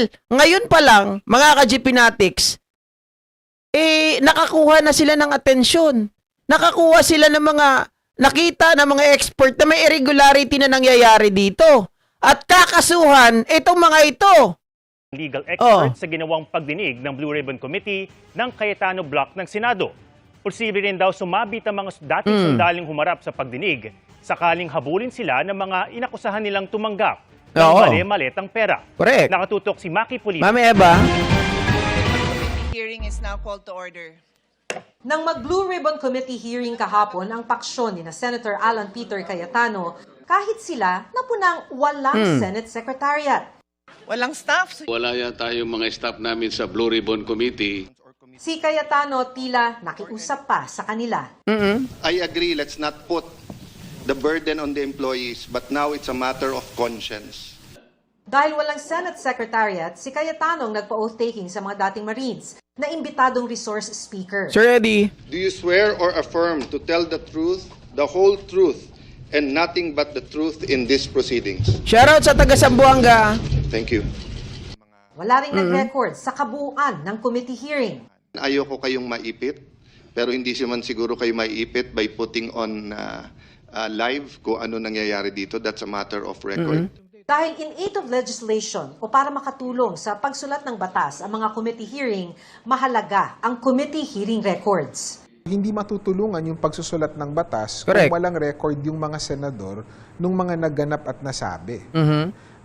Dahil ngayon pa lang, mga ka-GP Natics, nakakuha na sila ng atensyon. Nakakuha sila ng mga, nakita ng mga expert na may irregularity na nangyayari dito. At kakasuhan itong mga ito. Legal expert sa ginawang pagdinig ng Blue Ribbon Committee ng Cayetano Block ng Senado. Posible rin daw sumabit ang mga dating sundaling humarap sa pagdinig sakaling habulin sila ng mga inakusahan nilang tumanggap ng mali-malitang pera. Correct. Nakatutok si Maki Pulido. Mami Eva. Hearing is now called to order. Nang mag-Blue Ribbon Committee hearing kahapon ang paksyon ni Senator Alan Peter Cayetano, kahit sila napunang walang Senate Secretariat. Walang staff. Wala yata yung mga staff namin sa Blue Ribbon Committee. Si Cayetano tila nakiusap pa sa kanila. I agree, let's not put the burden on the employees, but now it's a matter of conscience. Dahil walang Senate Secretariat, si Cayetano ang nagpa-oath-taking sa mga dating Marines na imbitadong resource speaker. Sir Eddie. Do you swear or affirm to tell the truth, the whole truth, and nothing but the truth in these proceedings? Shoutout sa taga Sambuanga. Thank you. Wala ring nag-record sa kabuuan ng committee hearing. Ayoko kayong maipit, pero hindi naman siguro kayo maipit by putting on live kung ano nangyayari dito. That's a matter of record. Dahil in aid of legislation o para makatulong sa pagsulat ng batas ang mga committee hearing, mahalaga ang committee hearing records. Hindi matutulungan yung pagsusulat ng batas Correct. kung walang record yung mga senador nung mga nagganap at nasabi.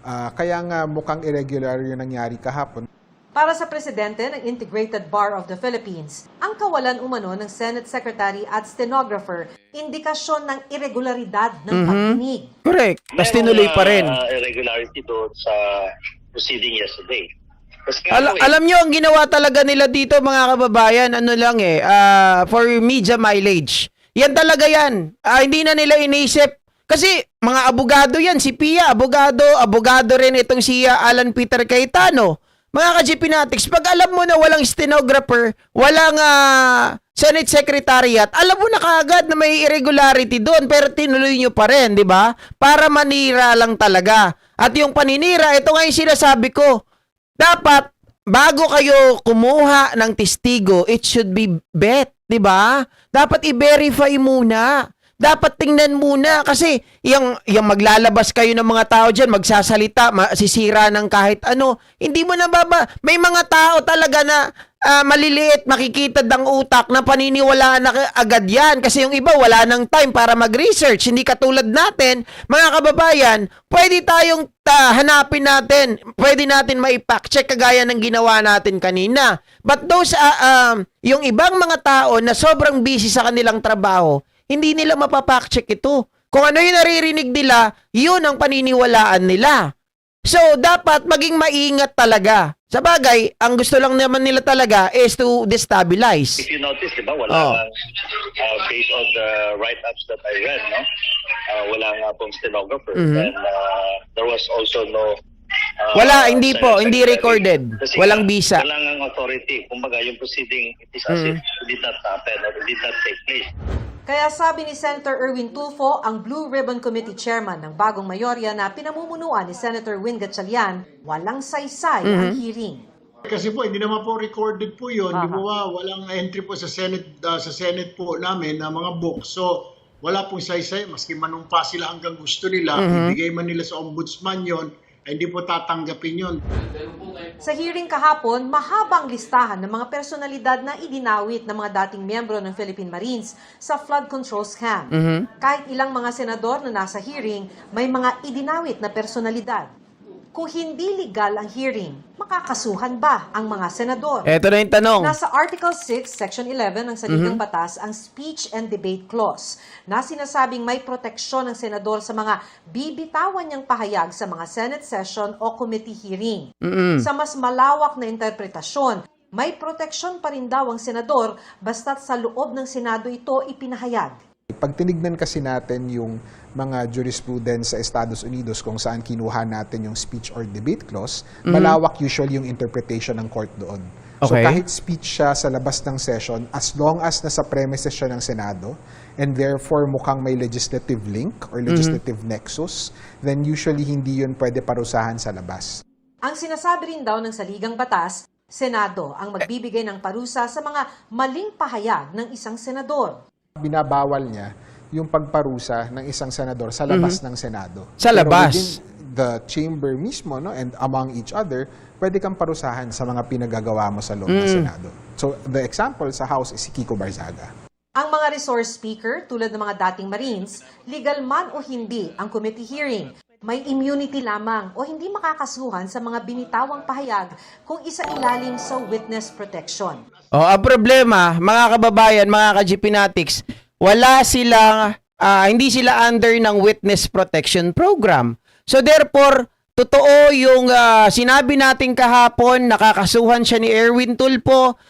Kaya nga mukhang irregular yung nangyari kahapon. Para sa presidente ng Integrated Bar of the Philippines, ang kawalan umano ng Senate Secretary at stenographer, indikasyon ng irregularidad ng pagdinig. Correct. Tapos tinuloy pa rin. Irregularity doon sa proceeding yesterday. Alam nyo, ang ginawa talaga nila dito, mga kababayan, ano lang for media mileage. Yan talaga yan. Hindi na nila inisip. Kasi mga abogado yan. Si Pia, abogado rin itong si Alan Peter Cayetano. Mga ka-GP Natics, pag alam mo na walang stenographer, walang Senate Secretariat, alam mo na kaagad na may irregularity doon, pero tinuloy nyo pa rin, di ba? Para manira lang talaga. At yung paninira, ito nga yung sinasabi ko, dapat, bago kayo kumuha ng testigo, it should be bet, di ba? Dapat i-verify muna. Dapat tingnan muna kasi yung maglalabas kayo ng mga tao dyan, magsasalita, masisira ng kahit ano. Hindi mo nababa. May mga tao talaga na maliliit, makikita ang utak na paniniwalaan na agad yan. Kasi yung iba wala ng time para mag-research. Hindi katulad natin, mga kababayan, pwede tayong hanapin natin. Pwede natin ma-fact check kagaya ng ginawa natin kanina. But those, yung ibang mga tao na sobrang busy sa kanilang trabaho, hindi nila mapapack-check ito. Kung ano yung naririnig nila, yun ang paniniwalaan nila. So, dapat maging maingat talaga. Sa bagay, ang gusto lang naman nila talaga is to destabilize. If you notice, di ba, wala based on the write-ups that I read, no? Wala nga pong stenographer. And there was also no... Wala, hindi po, hindi recorded. Kasi Walang visa. Walang ang authority. Kumbaga, yung proceeding, it is as if it did not happen or it did not take place. Kaya sabi ni Senator Erwin Tulfo, ang Blue Ribbon Committee Chairman ng bagong mayorya na pinamumunuan ni Senator Win Gatchalian, walang saysay ang hearing. Kasi po, hindi naman po recorded po yun. Di ba, walang entry po sa Senate po namin na mga books. So, wala pong saysay. Maski manumpa sila hanggang gusto nila, ibigay man nila sa ombudsman yon, hindi po tatanggapin yon. Sa hearing kahapon, mahabang listahan ng mga personalidad na idinawit ng mga dating miyembro ng Philippine Marines sa flood control scam. Kahit ilang mga senador na nasa hearing, may mga idinawit na personalidad. Kung hindi legal ang hearing, makakasuhan ba ang mga senador? Ito na yung tanong. Nasa Article 6, Section 11 ng Saligang Batas ang Speech and Debate Clause na sinasabing may proteksyon ng senador sa mga bibitawan niyang pahayag sa mga Senate session o committee hearing. Sa mas malawak na interpretasyon, may proteksyon pa rin daw ang senador basta't sa loob ng Senado ito ipinahayag. Pag tinignan kasi natin yung mga jurisprudence sa Estados Unidos kung saan kinuha natin yung speech or debate clause, malawak usually yung interpretation ng court doon. So Okay. kahit speech siya sa labas ng session, as long as nasa premises siya ng Senado, and therefore mukhang may legislative link or legislative nexus, then usually hindi yun pwede parusahan sa labas. Ang sinasabi rin daw ng saligang batas, Senado ang magbibigay ng parusa sa mga maling pahayag ng isang senador. Binabawal niya yung pagparusa ng isang senador sa labas ng Senado. Sa Pero labas. within the chamber mismo, no, and among each other, pwede kang parusahan sa mga pinagagawa mo sa loob ng Senado. So the example sa House is si Kiko Barzaga. Ang mga resource speaker tulad ng mga dating Marines, legal man o hindi ang committee hearing, may immunity lamang o hindi makakasuhan sa mga binitawang pahayag kung isailalim sa witness protection. Ang problema, mga kababayan, mga ka-GPnatics, wala silang, hindi sila under ng witness protection program. So therefore, totoo yung sinabi natin kahapon, nakakasuhan siya ni Erwin Tulfo,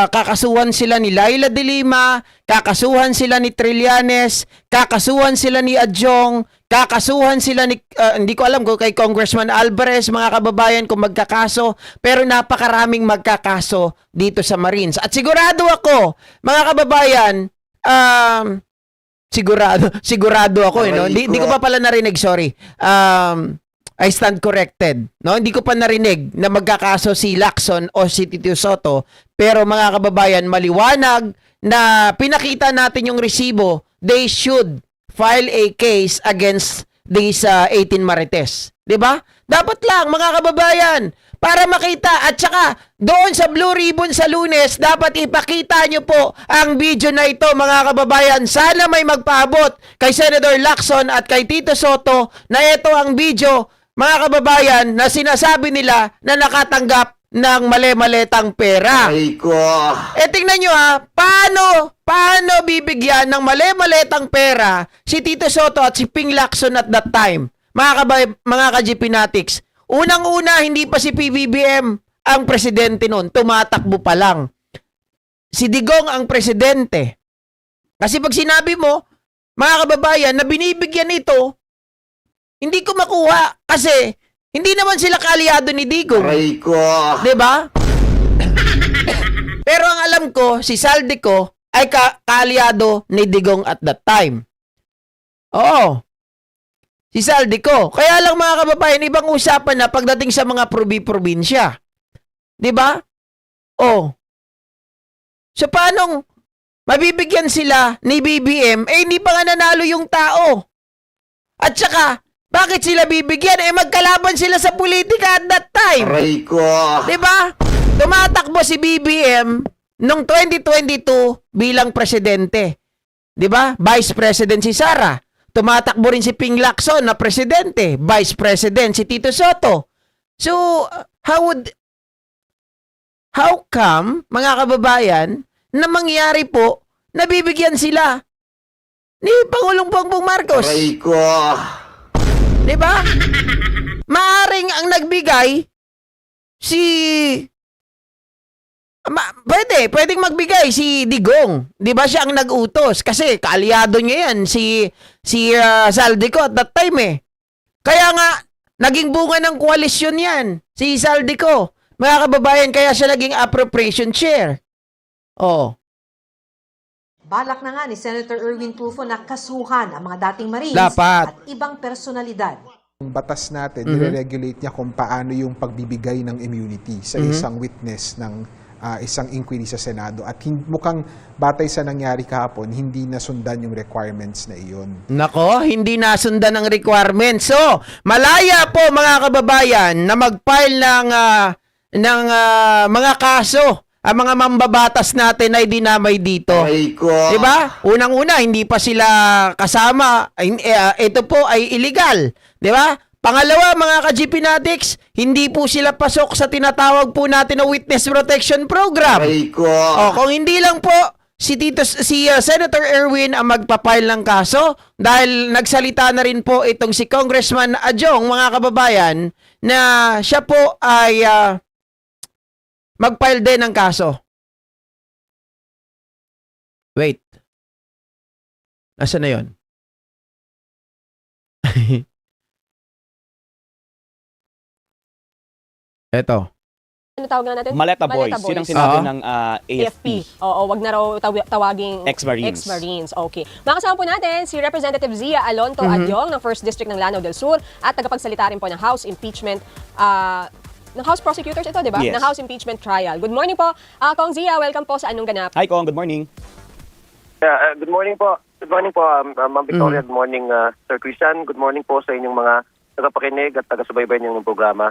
kakasuhan sila ni Laila de Lima, kakasuhan sila ni Trillanes, kakasuhan sila ni Adjong, kakasuhan sila ni, hindi ko alam kung kay Congressman Alvarez, mga kababayan, kung magkakaso, pero napakaraming magkakaso dito sa Marines. At sigurado ako, mga kababayan, sigurado ako, no? Hindi ko pa pala narinig, sorry. I stand corrected, no? Hindi ko pa narinig na magkakaso si Lacson o si Tito Soto, pero mga kababayan, maliwanag na pinakita natin yung resibo, they should file a case against these 18 Marites. 'Di ba? Dapat lang, mga kababayan, para makita. At saka, doon sa Blue Ribbon sa Lunes, dapat ipakita nyo po ang video na ito, mga kababayan. Sana may magpaabot kay Senator Lacson at kay Tito Soto na ito ang video, mga kababayan, na sinasabi nila na nakatanggap ng mali-maletang pera. Ay ko. Tingnan nyo paano bibigyan ng mali-maletang pera si Tito Soto at si Ping Lacson at that time. Mga ka-GPnatics, unang-una, hindi pa si PBBM ang presidente noon. Tumatakbo pa lang. Si Digong ang presidente. Kasi pag sinabi mo, mga kababayan, na binibigyan ito, hindi ko makuha. Kasi, hindi naman sila kaalyado ni Digong. Aray ko. Diba? Pero ang alam ko, si Saldico ay kaalyado ni Digong at that time. Oo. Si Saldico. Kaya lang, mga kababayan, ibang usapan na pagdating sa mga probinsya. 'Di ba? Oh. So paanong mabibigyan sila ni BBM hindi pa nga nanalo yung tao? At saka, bakit sila bibigyan? Magkalaban sila sa politika at that time. Aray ko. 'Di ba? Tumatakbo si BBM noong 2022 bilang presidente. 'Di ba? Vice President si Sara. Tumatakbo rin si Ping Lacson na presidente, vice president si Tito Soto. So, how come, mga kababayan, na mangyari po, nabibigyan sila ni Pangulong Bongbong Marcos? Aray ko. Diba? Maaring ang nagbigay pwedeng magbigay si Digong. 'Di ba siya ang nag-utos kasi kaalyado niya 'yan si Saldico at that time eh. Kaya nga naging bunga ng koalisyon 'yan si Saldico. Mga kababayan, kaya siya naging appropriation chair. Oh. Balak na nga ni Senator Erwin Tulfo na kasuhan ang mga dating Marines Dapat. at ibang personalidad. Yung batas natin, nire-regulate niya kung paano yung pagbibigay ng immunity sa isang witness ng isang inquiry sa Senado. At mukhang batay sa nangyari kahapon, hindi nasundan yung requirements na iyon. Nako, hindi nasundan ang requirements. So, malaya po, mga kababayan, na mag-file ng mga kaso ang mga mambabatas natin ay dinamay dito. Aray ko. 'Di ba? Unang-una, hindi pa sila kasama. Ito po ay illegal. 'Di ba? Pangalawa, mga ka-GPnatics, hindi po sila pasok sa tinatawag po natin na Witness Protection Program. Aray ko. Kung hindi lang po si Senator Erwin ang magpapile ng kaso, dahil nagsalita na rin po itong si Congressman Adjong, mga kababayan, na siya po ay mag-file din ng kaso. Wait. Nasaan na yun? Eto. Ano tawag nga natin? Maleta Boys. Yun ang sinabi ng AFP. Oo, wag na raw tawaging Ex-Marines. Ex-Marines. Okay. Makasama po natin si Representative Zia Alonto Adyong ng 1st District ng Lanao del Sur at tagapagsalita rin po ng House Impeachment ng House Prosecutors ito, di ba? Yes. Ng House Impeachment Trial. Good morning po. Kong Zia, welcome po sa Anong Ganap. Hi, Kong. Good morning. Good morning po. Good morning po, Ma'am Victoria. Good morning, Sir Christian. Good morning po sa inyong mga tagapakinig at taga-subaybay ng programa.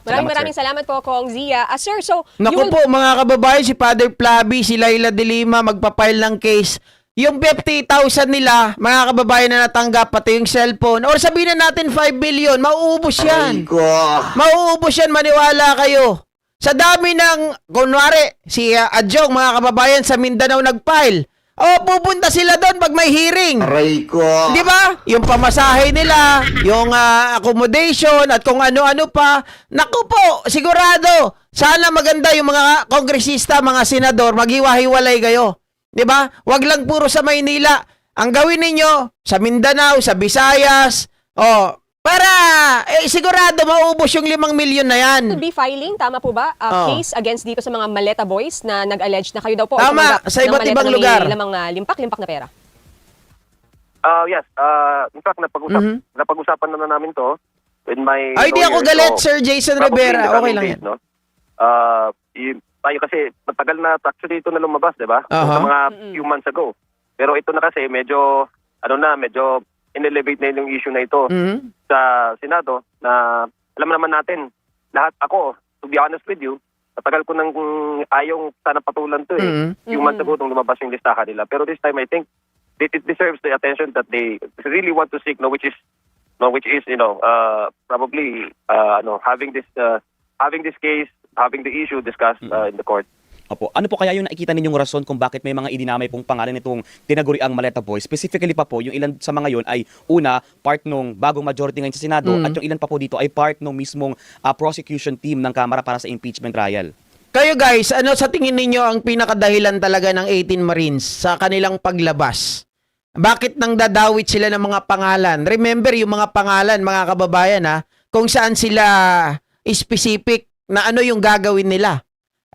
Maraming salamat po, Kong Zia. Sir, so... Naku po, mga kababayan, si Father Flavi, si Laila de Lima, magpapile ng case. Yung 50,000 nila, mga kababayan na natanggap, pati yung cellphone, or sabihin na natin 5 billion, mauubos yan. Mauubos yan, maniwala kayo. Sa dami ng, kunwari, si Adjong, mga kababayan, sa Mindanao nag-file. Pupunta sila doon pag may hearing. Aray ko. Di ba? Yung pamasahe nila, yung accommodation, at kung ano-ano pa. Naku po, sigurado. Sana maganda yung mga kongresista, mga senador, maghiwa-hiwalay kayo. Di ba? Wag lang puro sa Maynila. Ang gawin ninyo, sa Mindanao, sa Visayas, para, sigurado maubos yung 5 milyon na yan. Could be filing, tama po ba? Case against dito sa mga Maleta Boys na nag-allege na kayo daw po. Tama, sa iba't ibang lugar. Lamang limpak na pera. Yes. In fact, napag-usapan na namin to with my Ay, di ako lawyer. galit, So, Sir Jason probably Rivera. in the Okay coming lang days, yan. no? Tayo kasi, matagal na actually ito na lumabas, di ba? Aha. Sa mga few months ago. Pero ito na kasi, medyo in-elevate na yung issue na ito sa Senado na alam naman natin, lahat ako, to be honest with you, matagal ko nang ayong sana patulan to Few months ago nung lumabas yung listahan nila. Pero this time I think it deserves the attention that they really want to seek, which is probably having this case, having the issue discussed in the court. Opo. Ano po kaya yung nakikita ninyong rason kung bakit may mga idinamay pong pangalan nitong tinaguriang Maleta Boys? Specifically pa po, yung ilan sa mga yon ay una, part nung bagong majority ngayon sa Senado at yung ilan pa po dito ay part nung mismong prosecution team ng Kamara para sa impeachment trial. Kayo guys, ano sa tingin ninyo ang pinakadahilan talaga ng 18 Marines sa kanilang paglabas? Bakit nang dadawit sila ng mga pangalan? Remember yung mga pangalan, mga kababayan kung saan sila specific na ano yung gagawin nila.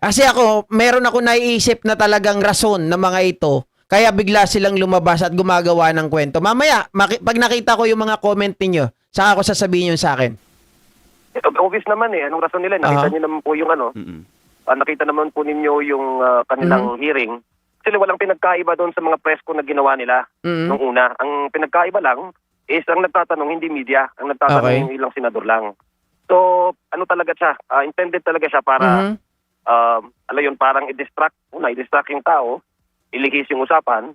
Kasi meron ako naiisip na talagang rason ng mga ito, kaya bigla silang lumabas at gumagawa ng kwento. Mamaya, pag nakita ko yung mga comment ninyo, saka ako sasabihin yun sa akin. Obvious naman anong rason nila? Nakita niyo naman po yung nakita naman po ninyo yung kanilang hearing. Kasi walang pinagkaiba doon sa mga press ko na ginawa nila nung una. Ang pinagkaiba lang is ang nagtatanong hindi media, ang nagtatanong yung ilang senador lang. So, talaga siya? Intended talaga siya para parang i-distract yung tao, ilihis yung usapan,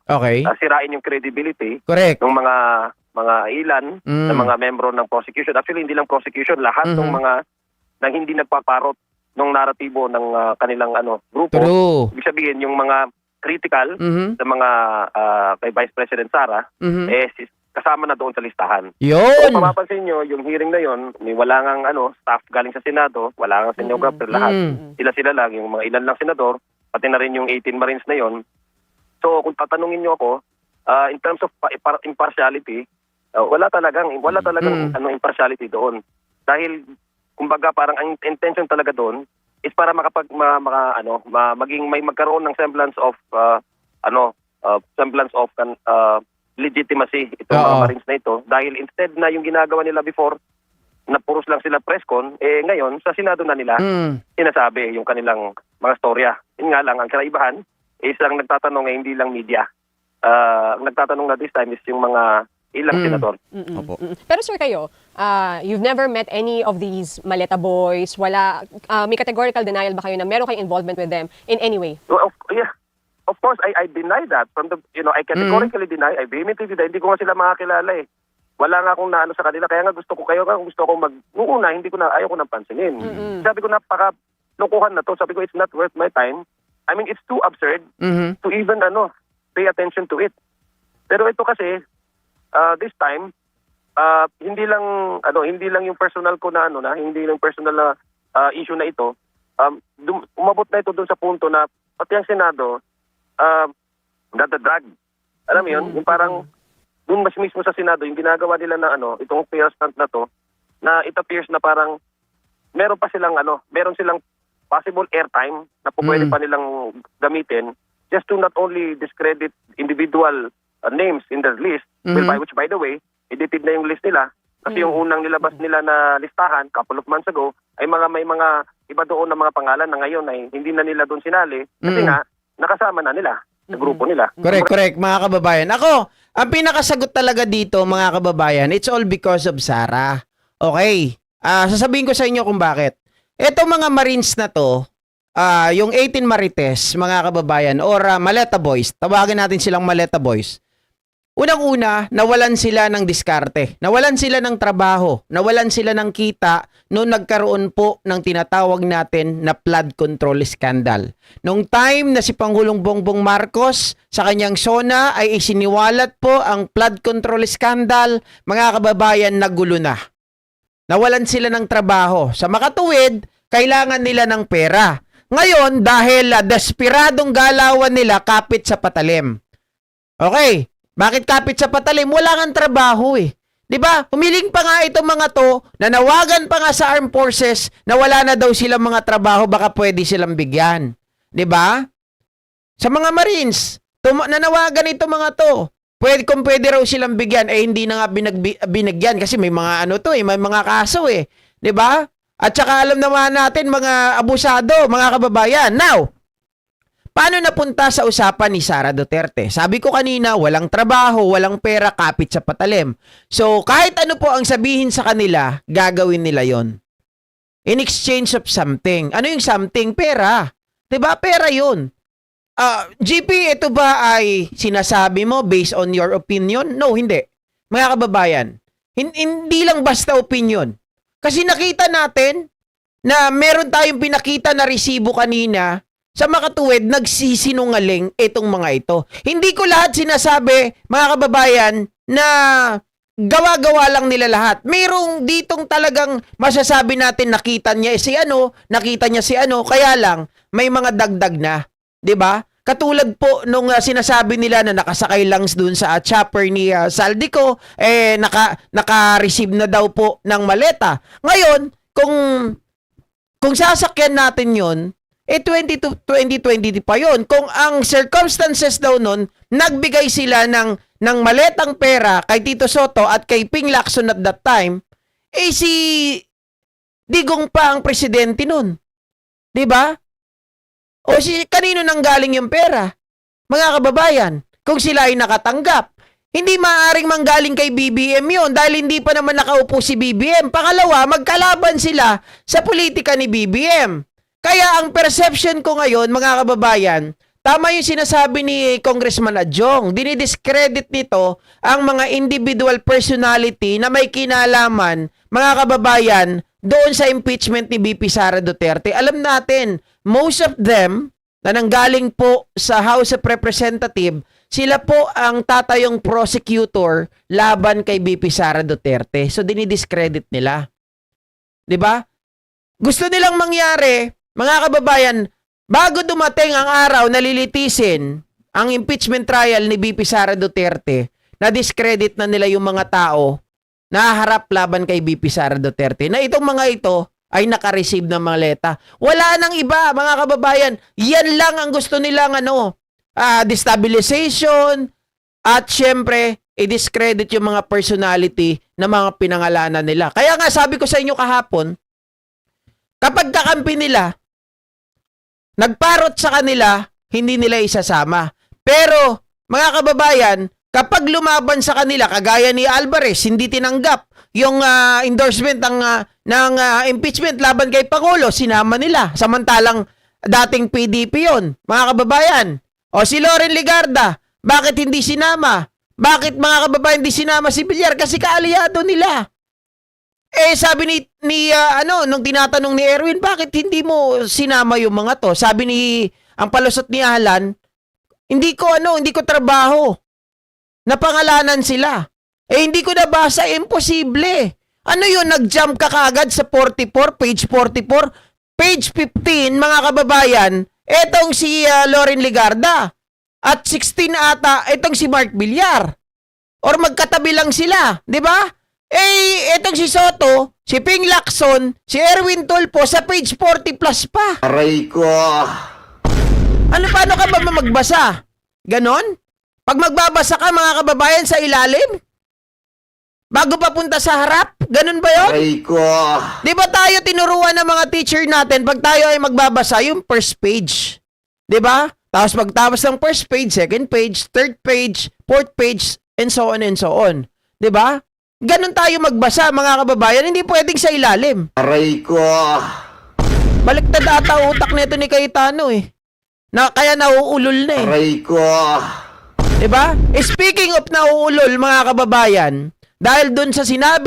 sirain yung credibility ng mga ilan na mga membro ng prosecution. Actually, hindi lang prosecution, lahat ng mga nang hindi nagpaparot ng naratibo ng kanilang grupo. True. Ibig sabihin, yung mga critical sa mga kay Vice President Sara, kasama na doon sa listahan. Yun! Kung mapapansin nyo, yung hearing na yun, wala ngang staff galing sa Senado, wala ngang stenographer, lahat. Sila lang, yung mga ilan lang senador, pati na rin yung 18 Marines na yun. So, kung tatanungin nyo ako, in terms of impartiality, wala talagang impartiality doon. Dahil, kumbaga, parang ang intention talaga doon is para maging may magkaroon ng semblance of legitimacy itong mga Marines na ito. Dahil instead na yung ginagawa nila before, na puros lang sila presscon, ngayon sa Senado na nila sinasabi yung kanilang mga storya. Yun nga lang, ang karaibahan is ang nagtatanong hindi lang media. Ang nagtatanong na this time is yung mga ilang senador. Pero sir kayo, you've never met any of these Maleta Boys, may categorical denial ba kayo na meron kayong involvement with them in any way? Well, yeah. Of course, I deny that. I categorically deny, I vehemently deny. Hindi ko nga sila makakilala Wala nga akong naano sa kanila. Kaya nga gusto ko ayaw ko nang pansinin. Sabi ko, napaka-lukuhan na to. Sabi ko, it's not worth my time. I mean, it's too absurd to even, pay attention to it. Pero ito kasi, this time, hindi lang yung personal ko na, hindi lang personal na issue na ito. Umabot na ito doon sa punto na, pati ang Senado, nadadrag. Alam mo yun? Yung parang, doon mas mismo sa Senado, yung ginagawa nila na itong fair stunt na to, na it appears na parang, meron silang possible airtime na po pwede pa nilang gamitin just to not only discredit individual names in their list, which by the way, edited na yung list nila. Kasi yung unang nilabas nila na listahan, couple of months ago, ay may mga iba doon na mga pangalan na ngayon ay hindi na nila doon sinali kasi nga, nakasama na nila sa grupo nila. Correct, mga kababayan. Ako, ang pinakasagot talaga dito, mga kababayan, it's all because of Sara. Okay. Sasabihin ko sa inyo kung bakit. Etong mga Marines na to, yung 18 Marites, mga kababayan, or Maleta Boys, tawagin natin silang Maleta Boys. Unang-una, nawalan sila ng diskarte, nawalan sila ng trabaho, nawalan sila ng kita noong nagkaroon po ng tinatawag natin na flood control scandal. Nung time na si Pangulong Bongbong Marcos sa kanyang SONA ay isiniwalat po ang flood control scandal, mga kababayan, nagulo na. Nawalan sila ng trabaho. Sa makatuwid, kailangan nila ng pera. Ngayon, dahil desperadong galawan nila, kapit sa patalim. Okay. Bakit kapit sa patalim? Wala nga trabaho eh. 'Di ba? Humiling pa nga itong mga to, nanawagan pa nga sa armed forces na wala na daw silang mga trabaho, baka pwede silang bigyan. 'Di ba? Sa mga Marines, nanawagan itong mga to. Kung pwede raw silang bigyan, hindi na nga binigyan kasi may mga may mga kaso eh. 'Di ba? At saka alam naman natin mga abusado, mga kababayan. Now, paano napunta sa usapan ni Sara Duterte? Sabi ko kanina, walang trabaho, walang pera, kapit sa patalim. So, kahit ano po ang sabihin sa kanila, gagawin nila yon. In exchange of something. Ano yung something? Pera. 'Di ba? Pera yun. GP, ito ba ay sinasabi mo based on your opinion? No, hindi. Mga kababayan, hindi lang basta opinion. Kasi nakita natin na meron tayong pinakita na resibo kanina. Sa makatuwid, nagsisinungaling itong mga ito. Hindi ko lahat sinasabi, mga kababayan, na gawa-gawa lang nila lahat. Mayroong ditong talagang masasabi natin nakita niya si ano, nakita niya si ano, kaya lang may mga dagdag na. 'Di ba? Katulad po nung sinasabi nila na nakasakay lang dun sa chopper ni Saldico, naka-receive na daw po ng maleta. Ngayon, kung sasakyan natin 'yon, 2020 pa yon. Kung ang circumstances daw nun, nagbigay sila ng maletang pera kay Tito Soto at kay Ping Lacson at that time, si Digong pa ang presidente nun. 'Di ba? O kanino nang galing yung pera? Mga kababayan, kung sila ay nakatanggap, hindi maaaring manggaling kay BBM yon dahil hindi pa naman nakaupo si BBM. Pangalawa, magkalaban sila sa politika ni BBM. Kaya ang perception ko ngayon, mga kababayan, tama yung sinasabi ni Congressman Adjong. Dinidiscredit nito ang mga individual personality na may kinalaman, mga kababayan, doon sa impeachment ni BP Sara Duterte. Alam natin, most of them na nanggaling po sa House of Representatives, sila po ang tatayong prosecutor laban kay BP Sara Duterte. So dinidiscredit nila. 'Di ba? Gusto nilang mangyari, mga kababayan, bago dumating ang araw na lilitisin ang impeachment trial ni BP Sara Duterte, na-discredit na nila yung mga tao na harap laban kay BP Sara Duterte. Na itong mga ito ay naka-receive ng maleta. Wala nang iba, mga kababayan. Yan lang ang gusto nilang destabilization at syempre, i-discredit yung mga personality na mga pinangalanan nila. Kaya nga sabi ko sa inyo kahapon, kapag kakampi nila, nagparot sa kanila, hindi nila isasama. Pero, mga kababayan, kapag lumaban sa kanila, kagaya ni Alvarez, hindi tinanggap yung endorsement ng impeachment laban kay Pangulo, sinama nila. Samantalang dating PDP yon, mga kababayan. O si Loren Legarda, bakit hindi sinama? Bakit mga kababayan hindi sinama si Villar? Kasi kaalyado nila. Sabi nung tinatanong ni Erwin, bakit hindi mo sinama yung mga to? Sabi ang palusot ni Alan, hindi ko trabaho. Napangalanan sila. Hindi ko nabasa, imposible. Ano yun, nag-jump ka kagad sa 44, page 44, page 15, mga kababayan, etong si Loren Legarda. At 16 ata, etong si Mark Villar. Or magkatabi lang sila, di ba? Etong si Soto, si Ping Lacson, si Erwin Tulfo sa page 40 plus pa. Aray ko. Paano ka ba magbasa? Ganon? Pag magbabasa ka, mga kababayan, sa ilalim? Bago papunta sa harap? Ganon ba yun? Aray ko. Di ba tayo tinuruan ng mga teacher natin pag tayo ay magbabasa yung first page? Di ba? Tapos pagtapos ng first page, second page, third page, fourth page, and so on and so on. Di ba? Ganon tayo magbasa, mga kababayan. Hindi pwedeng sa ilalim. Aray ko. Baliktad ata utak nito ni Cayetano eh. Kaya nauulol na eh. Aray ko. Diba? Speaking of nauulol, mga kababayan, dahil dun sa sinabi